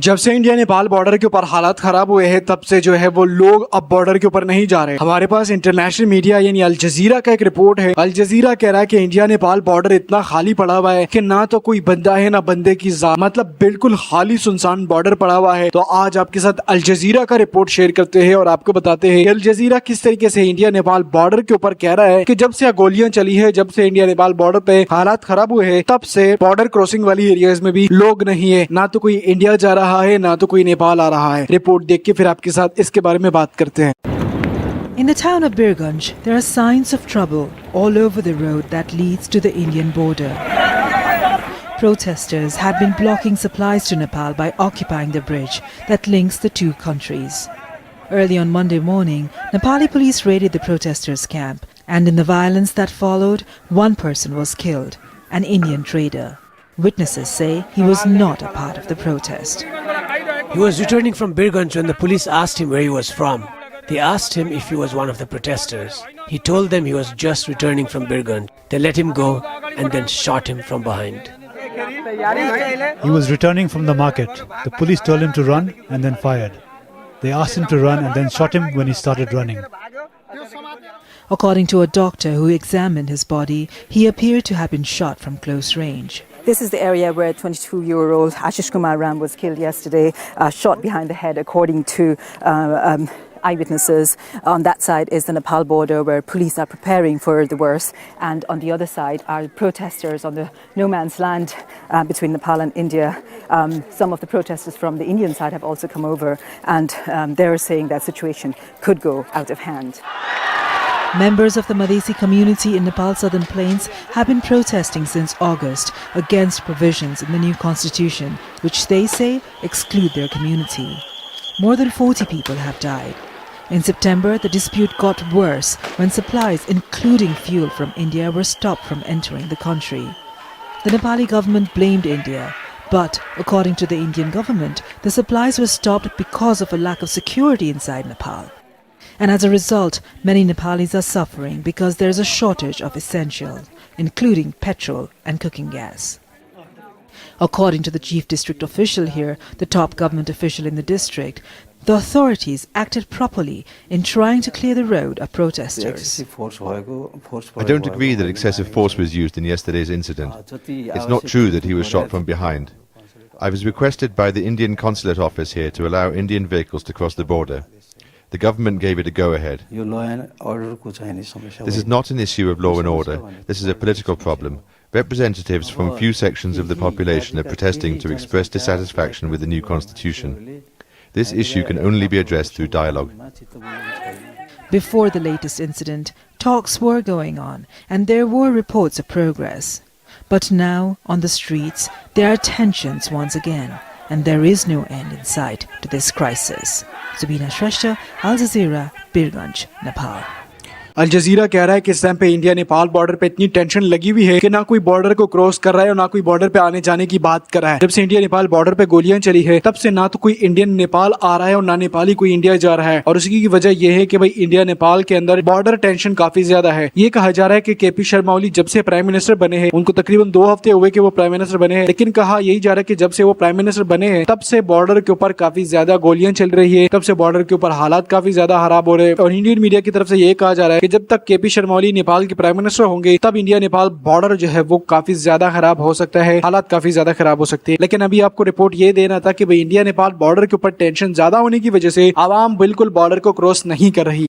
जब से India Nepal border के ऊपर हालात खराब हुए हैं तब से जो है वो लोग अब बॉर्डर के ऊपर नहीं जा रहे। हमारे पास इंटरनेशनल मीडिया यानी अल जजीरा का एक रिपोर्ट है। अल जजीरा कह रहा है कि इंडिया नेपाल बॉर्डर इतना खाली पड़ा हुआ है कि ना तो कोई बंदा है ना बंदे की जात, मतलब बिल्कुल खाली सुनसान बॉर्डर पड़ा हुआ है। तो आज आपके साथ अल जजीरा का रिपोर्ट शेयर करते हैं और आपको बताते हैं अल जजीरा किस तरीके से इंडिया नेपाल बॉर्डर के ऊपर कह रहा है कि जब से गोलियां चली है, जब से इंडिया नेपाल बॉर्डर पे हालात खराब हुए हैं, तब से बॉर्डर क्रॉसिंग वाली एरियाज में भी लोग नहीं है, ना तो कोई इंडिया जा रहा है ना तो कोई नेपाल आ रहा है। रिपोर्ट देख के फिर आपके साथ इसके बारे में बात करते हैं। In the town of Birgunj, there are signs of trouble all over the road that leads to the Indian border. Protesters had been blocking supplies to Nepal by occupying the bridge that links the two countries. Early on Monday morning, Nepali police raided the protesters' camp, and in the violence that followed, one person was killed, an Indian trader. Witnesses say he was not a part of the protest. He was returning from Birgunj when the police asked him where he was from. They asked him if he was one of the protesters. He told them he was just returning from Birgunj. They let him go and then shot him from behind. He was returning from the market. The police told him to run and then fired. They asked him to run and then shot him when he started running. According to a doctor who examined his body, he appeared to have been shot from close range. This is the area where 22-year-old Ashish Kumar Ram was killed yesterday, shot behind the head, according to eyewitnesses. On that side is the Nepal border, where police are preparing for the worst, and on the other side are protesters on the no man's land between Nepal and India. Some of the protesters from the Indian side have also come over, and they're saying that situation could go out of hand. Members of the Madhesi community in Nepal's southern plains have been protesting since August against provisions in the new constitution, which they say exclude their community. More than 40 people have died. In September, the dispute got worse when supplies, including fuel from India, were stopped from entering the country. The Nepali government blamed India, but according to the Indian government, the supplies were stopped because of a lack of security inside Nepal. And as a result, many Nepalis are suffering because there is a shortage of essentials, including petrol and cooking gas. According to the chief district official here, the top government official in the district, the authorities acted properly in trying to clear the road of protesters. I don't agree that excessive force was used in yesterday's incident. It's not true that he was shot from behind. I was requested by the Indian consulate office here to allow Indian vehicles to cross the border. The government gave it a go-ahead. This is not an issue of law and order. This is a political problem. Representatives from few sections of the population are protesting to express dissatisfaction with the new constitution. This issue can only be addressed through dialogue. Before the latest incident, talks were going on, and there were reports of progress. But now, on the streets, there are tensions once again, and there is no end in sight to this crisis. Zubina Shrestha, Al Jazeera, Birgunj, Nepal. अल जजीरा कह रहा है कि इस time पे India Nepal border पे इतनी tension लगी हुई है कि ना कोई बॉर्डर को क्रॉस कर रहा है और ना कोई बॉर्डर पे आने जाने की बात कर रहा है। जब से इंडिया नेपाल बॉर्डर पे गोलियां चली है तब से ना तो कोई इंडियन नेपाल आ रहा है और ना नेपाली कोई इंडिया जा रहा है। और उसकी की वजह यह है कि भाई इंडिया नेपाल के अंदर बॉर्डर टेंशन काफी ज्यादा है। ये कहा जा रहा है कि केपी शर्मा ओली जब से प्राइम मिनिस्टर बने हैं, उनको तकरीबन 2 हफ्ते हुए कि वो प्राइम मिनिस्टर बने हैं, लेकिन कहा यही जा रहा है कि जब से वो प्राइम मिनिस्टर बने हैं तब से बॉर्डर के ऊपर काफी ज्यादा गोलियां चल रही है, तब से बॉर्डर के ऊपर हालात काफी ज्यादा खराब हो रहे हैं। और इंडियन मीडिया की तरफ से ये कहा जा रहा है कि जब तक केपी शर्मा ओली नेपाल के प्राइम मिनिस्टर होंगे तब इंडिया नेपाल बॉर्डर जो है वो काफी ज्यादा खराब हो सकता है, हालात काफी ज्यादा खराब हो सकती है। लेकिन अभी आपको रिपोर्ट ये देना था कि भाई इंडिया नेपाल बॉर्डर के ऊपर टेंशन ज्यादा होने की वजह से आवाम बिल्कुल बॉर्डर को क्रॉस नहीं कर रही।